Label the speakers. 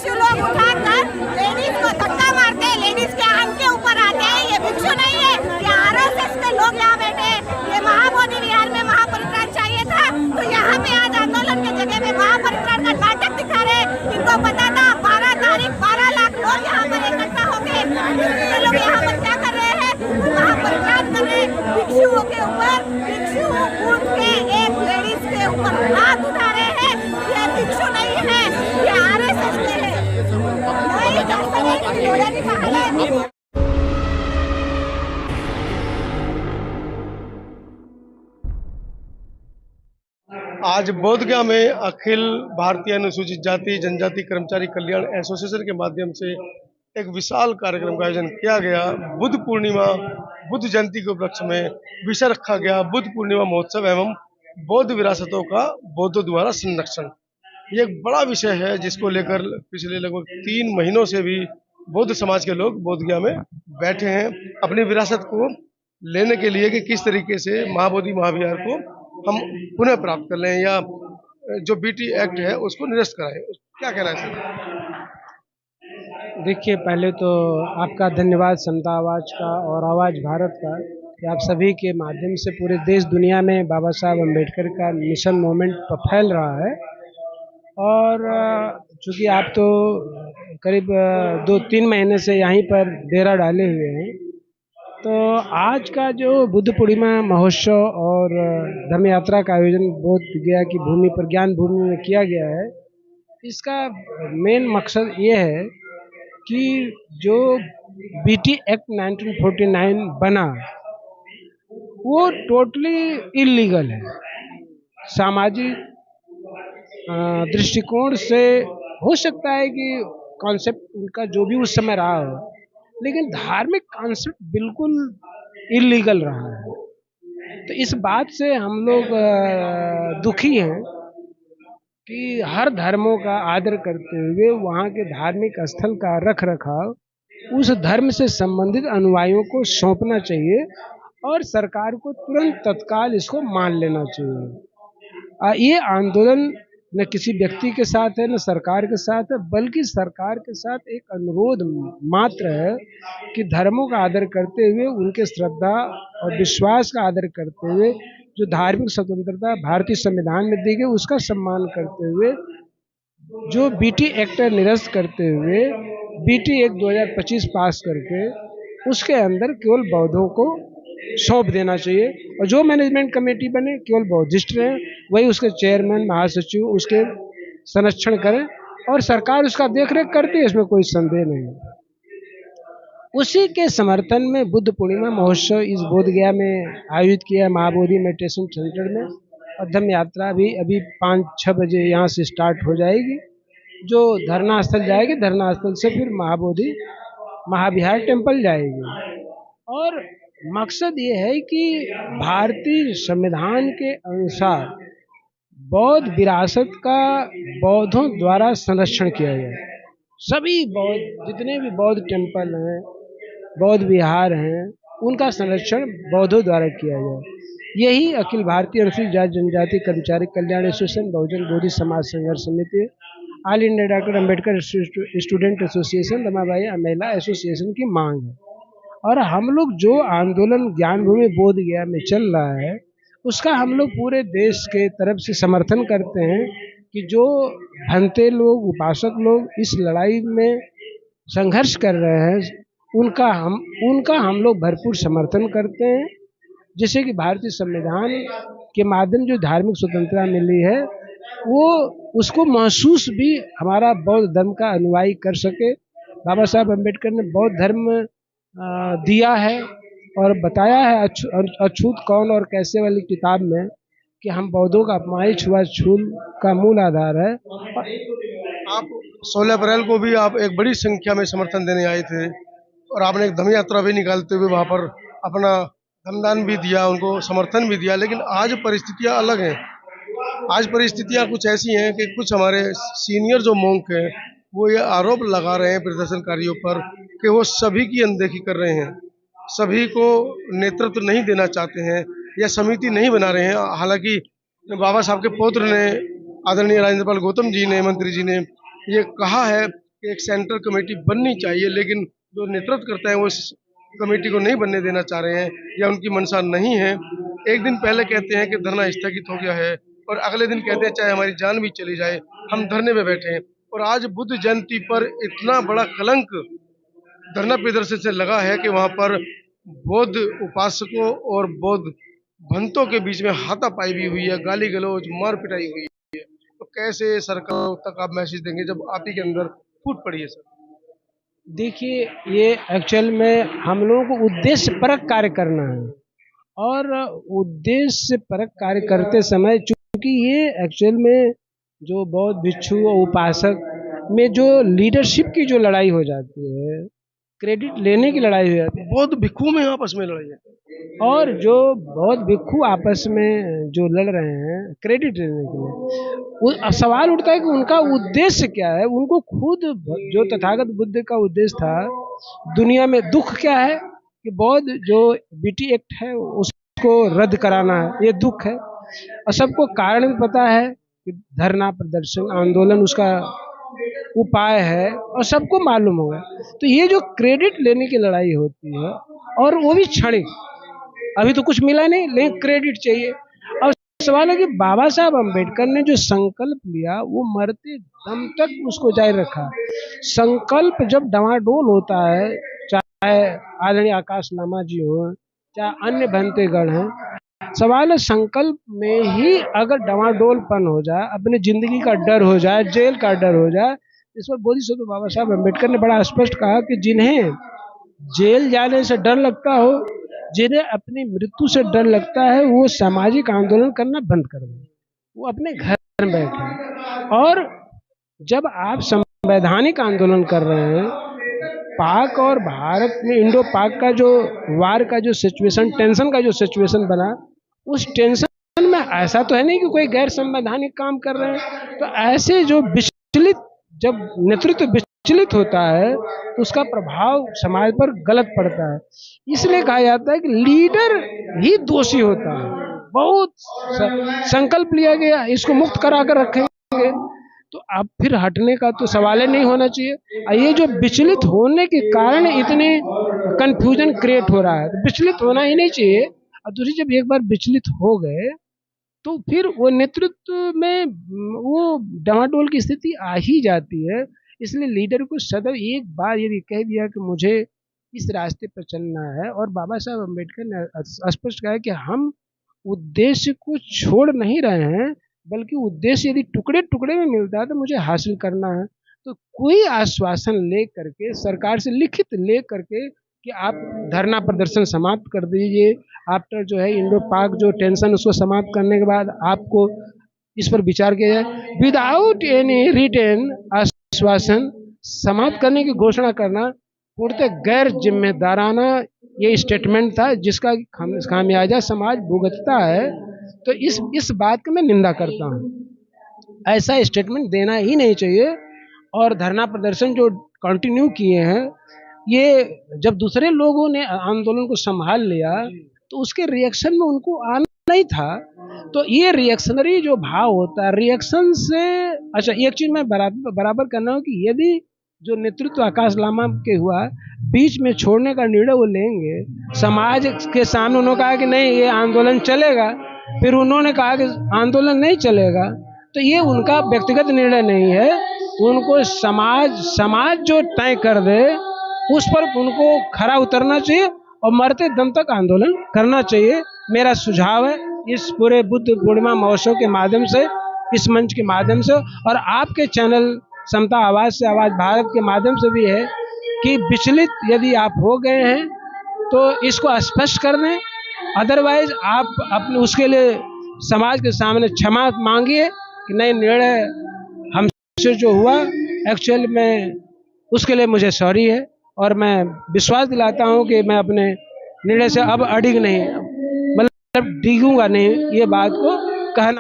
Speaker 1: भिक्षु लोग उठाकर लेडीज को धक्का मारते हैं, लेडीज के आंख के ऊपर आते हैं। ये भिक्षु नहीं है, ये आरएसएस के लोग यहाँ बैठे हैं। ये महाबोधि विहार में महापरित्राण चाहिए था, तो यहाँ पे आज आंदोलन के जगह में महापरित्राण का नाटक दिखा रहे। इनको पता था 12 तारीख 12 लाख लोग यहाँ पर इकट्ठा होंगे। ये लोग यहाँ पर क्या कर रहे हैं? महापरित्राण कर रहे हैं भिक्षुओं के ऊपर। भिक्षु उठ के एक लेडीज के ऊपर हाथ उठा रहे हैं। ये भिक्षु नहीं है, ये आरएसएस के है।
Speaker 2: आज बोधगया में अखिल भारतीय अनुसूचित जाति जनजाति कर्मचारी कल्याण एसोसिएशन के माध्यम से एक विशाल कार्यक्रम का आयोजन किया गया। बुद्ध पूर्णिमा, बुद्ध जयंती के उपलक्ष्य में विषय रखा गया बुद्ध पूर्णिमा महोत्सव एवं बौद्ध विरासतों का बौद्धों द्वारा संरक्षण। ये एक बड़ा विषय है जिसको लेकर पिछले लगभग 3 महीनों से भी बौद्ध समाज के लोग बोधगया में बैठे हैं अपनी विरासत को लेने के लिए कि किस तरीके से महाबोधि महाविहार को हम पुनः प्राप्त कर लें या जो बीटी एक्ट है उसको निरस्त कराएं। क्या कहना है सर?
Speaker 3: देखिए, पहले तो आपका धन्यवाद समता आवाज़ का और आवाज़ भारत का कि आप सभी के माध्यम से पूरे देश दुनिया में बाबा साहब अम्बेडकर का मिशन मूवमेंट फैल रहा है। और चूँकि आप तो करीब 2-3 महीने से यहीं पर डेरा डाले हुए हैं, तो आज का जो बुद्ध पूर्णिमा महोत्सव और धम्म यात्रा का आयोजन बोधगया की भूमि पर ज्ञान भूमि में किया गया है, इसका मेन मकसद ये है कि जो बीटी एक्ट 1949 बना वो टोटली इलीगल है। सामाजिक दृष्टिकोण से हो सकता है कि कॉन्सेप्ट उनका जो भी उस समय रहा हो, लेकिन धार्मिक कॉन्सेप्ट बिल्कुल इलीगल रहा है। तो इस बात से हम लोग दुखी हैं कि हर धर्मों का आदर करते हुए वहाँ के धार्मिक स्थल का रख रखाव उस धर्म से संबंधित अनुयायियों को सौंपना चाहिए और सरकार को तुरंत तत्काल इसको मान लेना चाहिए। ये आंदोलन न किसी व्यक्ति के साथ है न सरकार के साथ है, बल्कि सरकार के साथ एक अनुरोध मात्र है कि धर्मों का आदर करते हुए उनके श्रद्धा और विश्वास का आदर करते हुए जो धार्मिक स्वतंत्रता भारतीय संविधान में दी गई उसका सम्मान करते हुए जो बीटी एक्ट निरस्त करते हुए बीटी एक्ट 2025 पास करके उसके अंदर केवल बौद्धों को सौंप देना चाहिए और जो मैनेजमेंट कमेटी बने केवल बौद्धिस्ट रहें, वही उसके चेयरमैन महासचिव उसके संरक्षण करें और सरकार उसका देखरेख करती है, इसमें कोई संदेह नहीं। उसी के समर्थन में बुद्ध पूर्णिमा महोत्सव इस बोधगया में आयोजित किया महाबोधि मेडिटेशन सेंटर में और धम्म यात्रा भी अभी 5-6 बजे यहाँ से स्टार्ट हो जाएगी। जो धरना स्थल जाएगी, धरना स्थल से फिर महाबोधि महाविहार टेम्पल जाएगी। और मकसद ये है कि भारतीय संविधान के अनुसार बौद्ध विरासत का बौद्धों द्वारा संरक्षण किया जाए। सभी बौद्ध जितने भी बौद्ध टेम्पल हैं, बौद्ध विहार हैं, उनका संरक्षण बौद्धों द्वारा किया जाए। यही अखिल भारतीय अनुसूचित जाति जनजाति कर्मचारी कल्याण एसोसिएशन, बहुजन बोधि समाज संघर्ष समिति, all India doctor Ambedkar student association, Ramabai महिला एसोसिएशन की मांग है। और हम लोग जो आंदोलन ज्ञान भूमि बोधगया में चल रहा है उसका हम लोग पूरे देश के तरफ से समर्थन करते हैं कि जो भंते लोग, उपासक लोग इस लड़ाई में संघर्ष कर रहे हैं उनका हम लोग भरपूर समर्थन करते हैं। जैसे कि भारतीय संविधान के माध्यम जो धार्मिक स्वतंत्रता मिली है वो उसको महसूस भी हमारा बौद्ध धर्म का अनुयायी कर सके। बाबा साहब अम्बेडकर ने बौद्ध धर्म दिया है और बताया है अछूत कौन और कैसे वाली किताब में कि हम बौद्धों का अपमानित छुआछूत का मूल आधार है।
Speaker 2: आप 16 अप्रैल को भी आप एक बड़ी संख्या में समर्थन देने आए थे और आपने एक धम्म यात्रा भी निकालते हुए वहाँ पर अपना धमदान भी दिया, उनको समर्थन भी दिया। लेकिन आज परिस्थितियाँ अलग हैं। आज परिस्थितियाँ कुछ ऐसी हैं कि कुछ हमारे सीनियर जो मोंक हैं वो ये आरोप लगा रहे हैं प्रदर्शनकारियों पर कि वो सभी की अनदेखी कर रहे हैं, सभी को नेतृत्व नहीं देना चाहते हैं या समिति नहीं बना रहे हैं। हालांकि बाबा साहब के पौत्र ने, आदरणीय राजेंद्र पाल गौतम जी ने, मंत्री जी ने ये कहा है कि एक सेंट्रल कमेटी बननी चाहिए, लेकिन जो नेतृत्व करता है वो इस कमेटी को नहीं बनने देना चाह रहे हैं या उनकी मंशा नहीं है। एक दिन पहले कहते हैं कि धरना स्थगित हो गया है और अगले दिन कहते हैं चाहे हमारी जान भी चली जाए हम धरने में बैठे हैं। और आज बुद्ध जयंती पर इतना बड़ा कलंक धरना प्रदर्शन से लगा है कि वहां पर बौद्ध उपासकों और बौद्ध भंतों के बीच में हाथापाई भी हुई है, गाली गलौज मार पिटाई हुई है। तो कैसे सरकार तक आप मैसेज देंगे जब आप ही के अंदर फूट पड़ी है? सर
Speaker 3: देखिए, ये एक्चुअल में हम लोगों को उद्देश्य परक कार्य करना है, और उद्देश्य परक कार्य करते समय चूंकि ये एक्चुअल में जो बौद्ध भिक्षु और उपासक में जो लीडरशिप की जो लड़ाई हो जाती है, क्रेडिट लेने की लड़ाई हो जाती है,
Speaker 2: बौद्ध भिक्षु में आपस में लड़ाई है
Speaker 3: और जो बौद्ध भिक्षु आपस में जो लड़ रहे हैं क्रेडिट लेने के लिए, सवाल उठता है कि उनका उद्देश्य क्या है। उनको खुद जो तथागत बुद्ध का उद्देश्य था दुनिया में दुख क्या है कि बौद्ध जो बीटी एक्ट है उसको रद्द कराना है, ये दुख है। और सबको कारण भी पता है कि धरना प्रदर्शन आंदोलन उसका उपाय है और सबको मालूम होगा। तो ये जो क्रेडिट लेने की लड़ाई होती है और वो भी क्षणिक, अभी तो कुछ मिला नहीं लेकिन क्रेडिट चाहिए। और सवाल है कि बाबा साहब अम्बेडकर ने जो संकल्प लिया वो मरते दम तक उसको जारी रखा। संकल्प जब डवाडोल होता है, चाहे आदरणीय आकाश लामा जी हो चाहे अन्य भंतेगण हैं, सवाल है संकल्प में ही अगर डवाडोलपन हो जाए, अपनी जिंदगी का डर हो जाए, जेल का डर हो जाए। इस पर बोधिसत्व बाबा साहब अम्बेडकर ने बड़ा स्पष्ट कहा कि जिन्हें जेल जाने से डर लगता हो, जिन्हें अपनी मृत्यु से डर लगता है, वो सामाजिक आंदोलन करना बंद कर दें, वो अपने घर में बैठे। और जब आप संवैधानिक आंदोलन कर रहे हैं, पाक और भारत में इंडो पाक का जो वार का जो सिचुएशन, टेंशन का जो सिचुएशन बना, उस टेंशन में ऐसा तो है नहीं कि कोई गैर संवैधानिक काम कर रहे हैं। तो ऐसे जो विचलित, जब नेतृत्व विचलित होता है तो उसका प्रभाव समाज पर गलत पड़ता है। इसलिए कहा जाता है कि लीडर ही दोषी होता है। बहुत संकल्प लिया गया, इसको मुक्त करा कर रखेंगे तो अब फिर हटने का तो सवाल ही नहीं होना चाहिए। ये जो विचलित होने के कारण इतने कंफ्यूजन क्रिएट हो रहा है, तो विचलित होना ही नहीं चाहिए। और दूसरी, जब एक बार विचलित हो गए तो फिर वो नेतृत्व में वो डामाडोल की स्थिति आ ही जाती है। इसलिए लीडर को सदैव एक बार यदि कह दिया कि मुझे इस रास्ते पर चलना है, और बाबा साहब अम्बेडकर ने स्पष्ट कहा कि हम उद्देश्य को छोड़ नहीं रहे हैं, बल्कि उद्देश्य यदि टुकड़े टुकड़े में मिलता है तो मुझे हासिल करना है। तो कोई आश्वासन ले करके, सरकार से लिखित ले करके कि आप धरना प्रदर्शन समाप्त कर दीजिए, आफ्टर जो है इंडो पाक जो टेंशन उसको समाप्त करने के बाद आपको इस पर विचार किया जाए, विदाउट एनी रिटन आश्वासन समाप्त करने की घोषणा करना पूर्णतः गैर जिम्मेदाराना ये स्टेटमेंट था, जिसका खामियाजा समाज भुगतता है। तो इस बात की मैं निंदा करता हूँ। ऐसा स्टेटमेंट देना ही नहीं चाहिए। और धरना प्रदर्शन जो कंटिन्यू किए हैं, ये जब दूसरे लोगों ने आंदोलन को संभाल लिया तो उसके रिएक्शन में उनको आना नहीं था। तो ये रिएक्शनरी जो भाव होता है, रिएक्शन से, अच्छा एक चीज मैं बराबर करना हूँ कि यदि जो नेतृत्व आकाश लामा के हुआ बीच में छोड़ने का निर्णय वो लेंगे, समाज के सामने उन्होंने कहा कि नहीं ये आंदोलन चलेगा, फिर उन्होंने कहा कि आंदोलन नहीं चलेगा, तो ये उनका व्यक्तिगत निर्णय नहीं है। उनको समाज जो तय कर दे उस पर उनको खरा उतरना चाहिए और मरते दम तक आंदोलन करना चाहिए। मेरा सुझाव है इस पूरे बुद्ध पूर्णिमा महोत्सव के माध्यम से, इस मंच के माध्यम से, और आपके चैनल समता आवाज से आवाज भारत के माध्यम से भी है कि विचलित यदि आप हो गए हैं तो इसको स्पष्ट कर दें। अदरवाइज आप अपने उसके लिए समाज के सामने क्षमा मांगिए कि नहीं, निर्णय हमसे जो हुआ एक्चुअल में उसके लिए मुझे सॉरी है, और मैं विश्वास दिलाता हूं कि मैं अपने निर्णय से अब अडिग नहीं, मतलब डिगूंगा नहीं, ये बात को कहना